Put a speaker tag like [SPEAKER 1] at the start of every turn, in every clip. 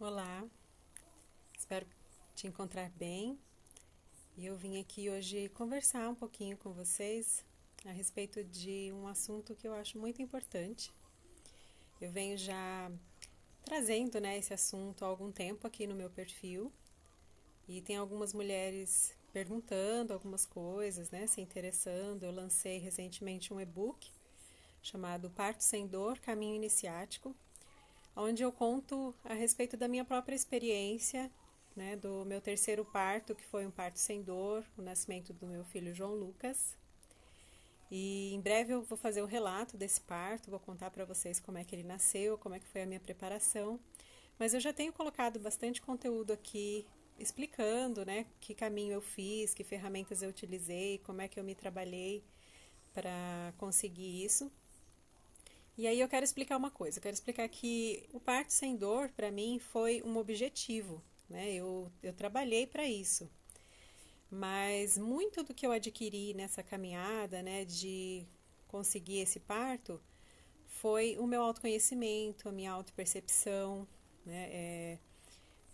[SPEAKER 1] Olá, espero te encontrar bem. E eu vim aqui hoje conversar um pouquinho com vocês a respeito de um assunto que eu acho muito importante. Eu venho já trazendo, esse assunto há algum tempo aqui no meu perfil e tem algumas mulheres perguntando algumas coisas, se interessando. Eu lancei recentemente um e-book chamado Parto Sem Dor, Caminho Iniciático, onde eu conto a respeito da minha própria experiência, do meu terceiro parto, que foi um parto sem dor, o nascimento do meu filho João Lucas. E em breve eu vou fazer o relato desse parto, vou contar para vocês como é que ele nasceu, como é que foi a minha preparação. Mas eu já tenho colocado bastante conteúdo aqui explicando, que caminho eu fiz, que ferramentas eu utilizei, como é que eu me trabalhei para conseguir isso. E aí eu quero explicar uma coisa, eu quero explicar que o parto sem dor, para mim, foi um objetivo, Eu trabalhei para isso, mas muito do que eu adquiri nessa caminhada, de conseguir esse parto, foi o meu autoconhecimento, a minha autopercepção,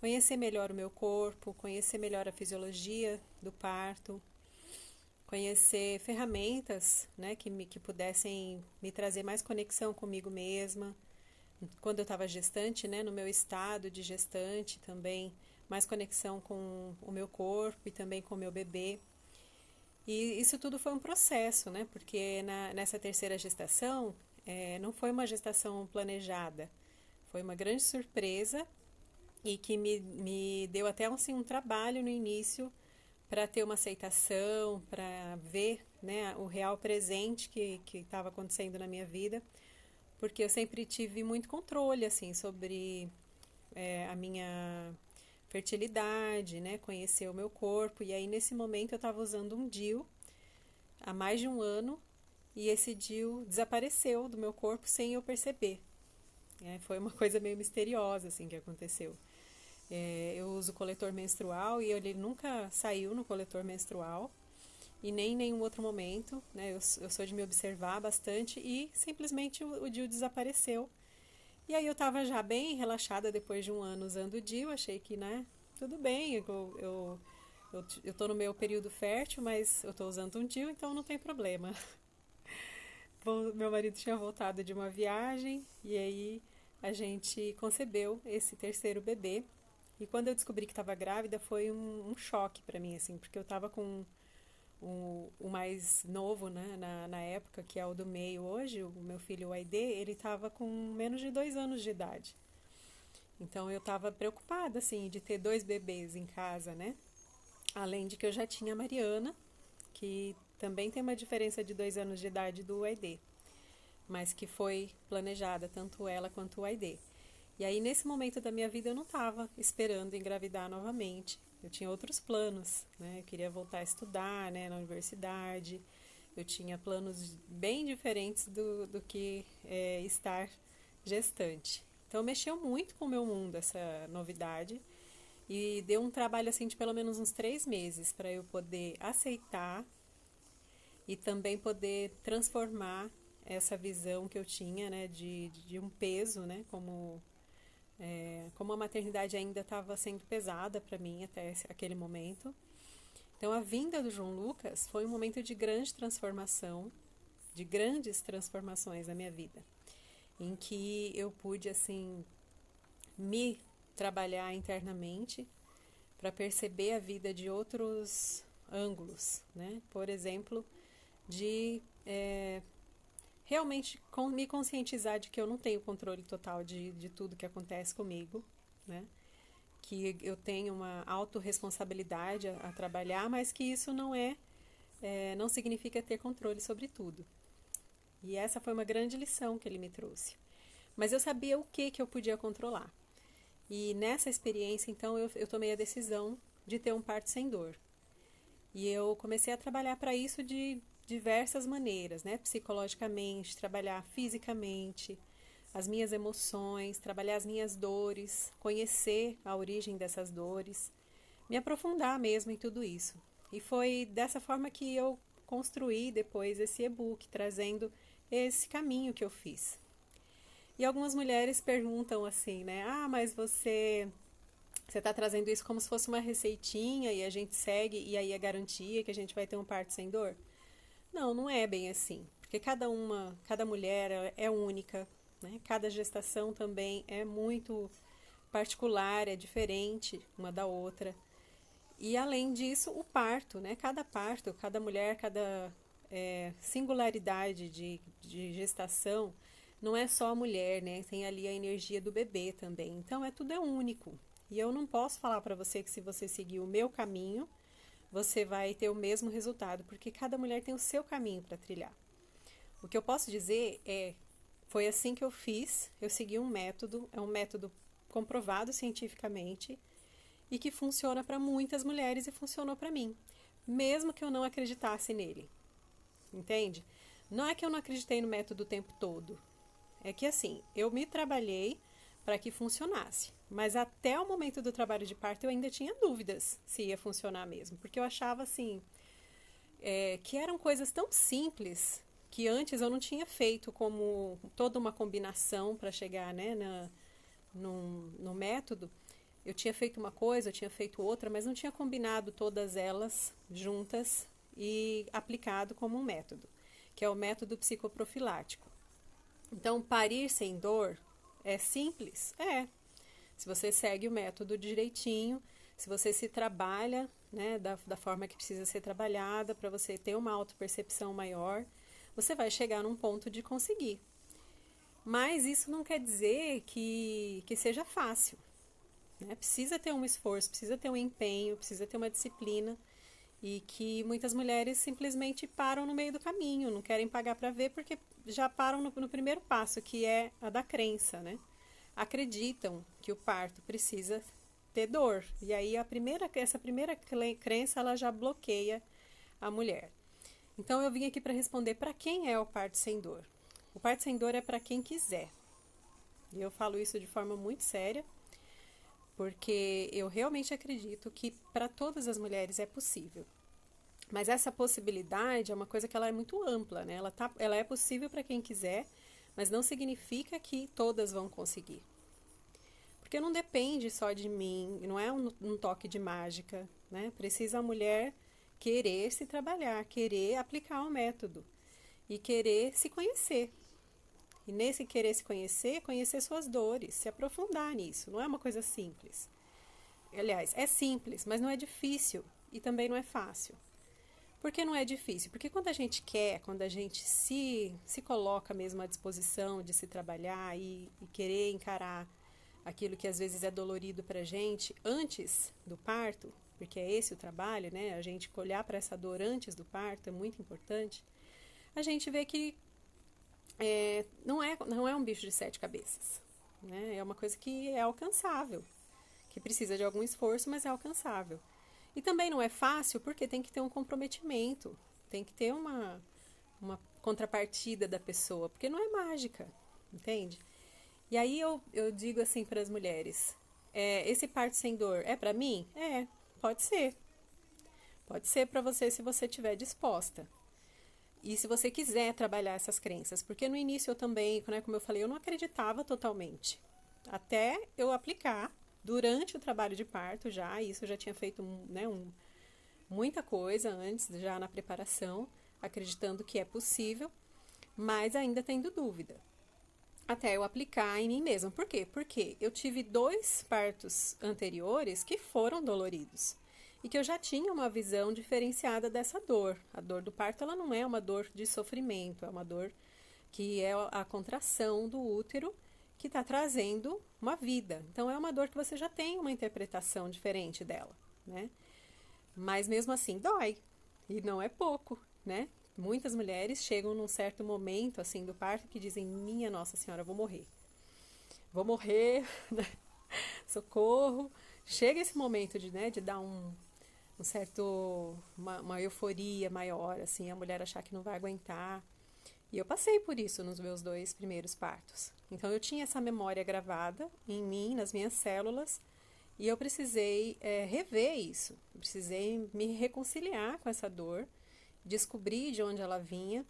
[SPEAKER 1] conhecer melhor o meu corpo, conhecer melhor a fisiologia do parto, conhecer ferramentas, que pudessem me trazer mais conexão comigo mesma. Quando eu estava gestante, no meu estado de gestante também, mais conexão com o meu corpo e também com o meu bebê. E isso tudo foi um processo, porque nessa terceira gestação, não foi uma gestação planejada, foi uma grande surpresa e que me deu até assim, um trabalho no início para ter uma aceitação, para ver, o real presente que estava acontecendo na minha vida, porque eu sempre tive muito controle assim sobre a minha fertilidade, conhecer o meu corpo. E aí nesse momento eu estava usando um DIU há mais de um ano e esse DIU desapareceu do meu corpo sem eu perceber. Foi uma coisa meio misteriosa assim que aconteceu. Eu uso coletor menstrual e ele nunca saiu no coletor menstrual e nem em nenhum outro momento, Eu sou de me observar bastante e simplesmente o DIU desapareceu. E aí eu tava já bem relaxada depois de um ano usando o DIU, achei que, tudo bem, eu tô no meu período fértil, mas eu tô usando um DIU, então não tem problema. Meu marido tinha voltado de uma viagem e aí a gente concebeu esse terceiro bebê. E quando eu descobri que estava grávida foi um choque para mim, assim, porque eu estava com o mais novo, na época, que é o do meio hoje, o meu filho, o Aide, ele estava com menos de 2 anos de idade. Então eu estava preocupada, assim, de ter dois bebês em casa, Além de que eu já tinha a Mariana, que também tem uma diferença de 2 anos de idade do Aide, mas que foi planejada, tanto ela quanto o Aide. E aí, nesse momento da minha vida, eu não estava esperando engravidar novamente. Eu tinha outros planos, Eu queria voltar a estudar, na universidade. Eu tinha planos bem diferentes do que estar gestante. Então, mexeu muito com o meu mundo essa novidade e deu um trabalho assim de pelo menos uns 3 meses para eu poder aceitar e também poder transformar essa visão que eu tinha, de um peso, como a maternidade ainda estava sendo pesada para mim até aquele momento. Então, a vinda do João Lucas foi um momento de grande transformação, de grandes transformações na minha vida, em que eu pude assim me trabalhar internamente para perceber a vida de outros ângulos, Por exemplo, de realmente me conscientizar de que eu não tenho controle total de tudo que acontece comigo, né? Que eu tenho uma autorresponsabilidade a trabalhar, mas que isso não significa ter controle sobre tudo. E essa foi uma grande lição que ele me trouxe. Mas eu sabia o que eu podia controlar. E nessa experiência, então, eu tomei a decisão de ter um parto sem dor. E eu comecei a trabalhar para isso de diversas maneiras, Psicologicamente, trabalhar fisicamente, as minhas emoções, trabalhar as minhas dores, conhecer a origem dessas dores, me aprofundar mesmo em tudo isso. E foi dessa forma que eu construí depois esse e-book, trazendo esse caminho que eu fiz. E algumas mulheres perguntam assim, né? Ah, mas você está trazendo isso como se fosse uma receitinha e a gente segue e aí é garantia que a gente vai ter um parto sem dor? Não, não é bem assim, porque cada mulher é única, né? Cada gestação também é muito particular, é diferente uma da outra. E além disso, o parto, né? Cada parto, cada mulher, cada singularidade de gestação, não é só a mulher, né? Tem ali a energia do bebê também. Então, tudo é único. E eu não posso falar para você que se você seguir o meu caminho, você vai ter o mesmo resultado, porque cada mulher tem o seu caminho para trilhar. O que eu posso dizer foi assim que eu fiz, eu segui um método, é um método comprovado cientificamente e que funciona para muitas mulheres e funcionou para mim, mesmo que eu não acreditasse nele, entende? Não é que eu não acreditei no método o tempo todo, é que assim, eu me trabalhei para que funcionasse, mas até o momento do trabalho de parto eu ainda tinha dúvidas se ia funcionar mesmo, porque eu achava assim, que eram coisas tão simples que antes eu não tinha feito como toda uma combinação para chegar, né, no método. Eu tinha feito uma coisa, eu tinha feito outra, mas não tinha combinado todas elas juntas e aplicado como um método, que é o método psicoprofilático. Então, parir sem dor é simples? É. Se você segue o método direitinho, se você se trabalha, né, da forma que precisa ser trabalhada, para você ter uma autopercepção maior, você vai chegar num ponto de conseguir. Mas isso não quer dizer que seja fácil. Né? Precisa ter um esforço, precisa ter um empenho, precisa ter uma disciplina. E que muitas mulheres simplesmente param no meio do caminho, não querem pagar para ver porque já param no primeiro passo, que é a da crença, né? Acreditam que o parto precisa ter dor. E aí essa primeira crença ela já bloqueia a mulher. Então eu vim aqui para responder para quem é o parto sem dor. O parto sem dor é para quem quiser. E eu falo isso de forma muito séria, porque eu realmente acredito que para todas as mulheres é possível. Mas essa possibilidade é uma coisa que ela é muito ampla, né? Ela é possível para quem quiser, mas não significa que todas vão conseguir. Porque não depende só de mim, não é um toque de mágica, né? Precisa a mulher querer se trabalhar, querer aplicar o método e querer se conhecer. E nesse querer se conhecer, conhecer suas dores, se aprofundar nisso. Não é uma coisa simples. Aliás, é simples, mas não é difícil e também não é fácil. Por que não é difícil? Porque quando a gente quer, quando a gente se coloca mesmo à disposição de se trabalhar e querer encarar aquilo que às vezes é dolorido para a gente antes do parto, porque é esse o trabalho, né? A gente olhar para essa dor antes do parto é muito importante. A gente vê que não é um bicho de sete cabeças, né? É uma coisa que é alcançável, que precisa de algum esforço, mas é alcançável. E também não é fácil porque tem que ter um comprometimento, tem que ter uma contrapartida da pessoa, porque não é mágica, entende? E aí eu digo assim para as mulheres: esse parto sem dor é para mim? Pode ser. Pode ser para você se você estiver disposta. E se você quiser trabalhar essas crenças, porque no início eu também, né, como eu falei, eu não acreditava totalmente. Até eu aplicar durante o trabalho de parto já, isso eu já tinha feito, né, muita coisa antes, já na preparação, acreditando que é possível, mas ainda tendo dúvida. Até eu aplicar em mim mesma. Por quê? Porque eu tive 2 partos anteriores que foram doloridos e que eu já tinha uma visão diferenciada dessa dor. A dor do parto ela não é uma dor de sofrimento, é uma dor que é a contração do útero que está trazendo uma vida. Então é uma dor que você já tem uma interpretação diferente dela, né? Mas mesmo assim dói e não é pouco, né? Muitas mulheres chegam num certo momento assim do parto que dizem: minha Nossa Senhora, eu vou morrer, né? Socorro. Chega esse momento de dar um certo uma euforia maior, assim, a mulher achar que não vai aguentar. E eu passei por isso nos meus 2 primeiros partos. Então eu tinha essa memória gravada em mim, nas minhas células, e eu precisei rever isso. Eu precisei me reconciliar com essa dor, descobrir de onde ela vinha,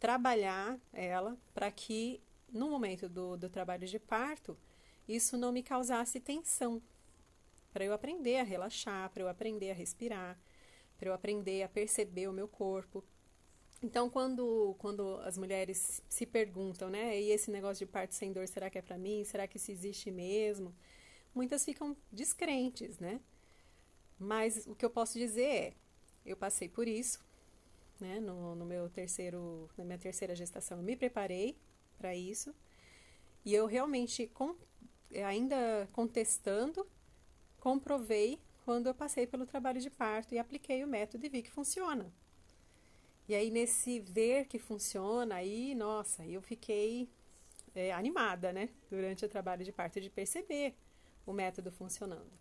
[SPEAKER 1] trabalhar ela para que no momento do trabalho de parto, isso não me causasse tensão, para eu aprender a relaxar, para eu aprender a respirar, para eu aprender a perceber o meu corpo. Então, quando as mulheres se perguntam, né, e esse negócio de parto sem dor, será que é para mim? Será que isso existe mesmo? Muitas ficam descrentes, né? Mas o que eu posso dizer é, eu passei por isso, né, na minha terceira gestação, eu me preparei para isso, e eu realmente, ainda contestando, comprovei quando eu passei pelo trabalho de parto e apliquei o método e vi que funciona. E aí, nesse ver que funciona, aí, nossa, eu fiquei animada, né? Durante o trabalho de parto, de perceber o método funcionando.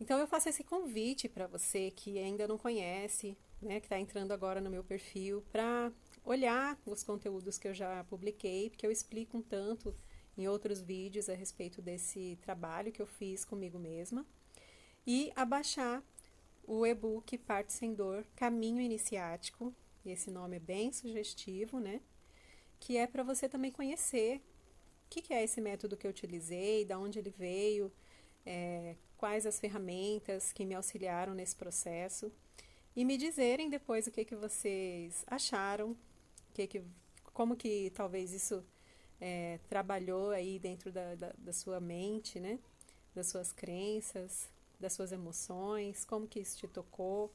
[SPEAKER 1] Então, eu faço esse convite para você que ainda não conhece, né? Que está entrando agora no meu perfil, para olhar os conteúdos que eu já publiquei, porque eu explico um tanto em outros vídeos a respeito desse trabalho que eu fiz comigo mesma, e a baixar o e-book Parto Sem Dor, Caminho Iniciático. Esse nome é bem sugestivo, né? Que é para você também conhecer o que é esse método que eu utilizei, da onde ele veio, quais as ferramentas que me auxiliaram nesse processo, e me dizerem depois o que vocês acharam, como que talvez isso trabalhou aí dentro da sua mente, né? Das suas crenças, das suas emoções, como que isso te tocou.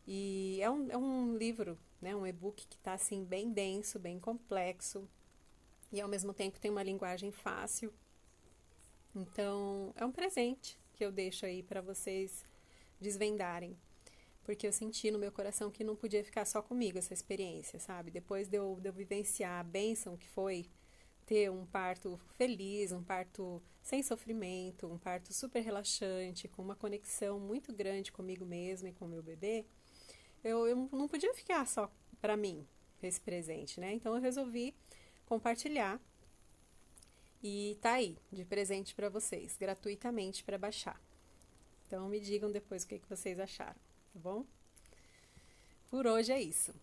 [SPEAKER 1] E é um livro, né, um e-book que está assim bem denso, bem complexo e ao mesmo tempo tem uma linguagem fácil. Então, é um presente que eu deixo aí para vocês desvendarem, porque eu senti no meu coração que não podia ficar só comigo essa experiência, sabe? Depois de eu vivenciar a bênção que foi ter um parto feliz, um parto sem sofrimento, um parto super relaxante, com uma conexão muito grande comigo mesma e com o meu bebê, eu não podia ficar só para mim esse presente, né? Então eu resolvi compartilhar e tá aí, de presente para vocês, gratuitamente para baixar. Então me digam depois o que vocês acharam, tá bom? Por hoje é isso.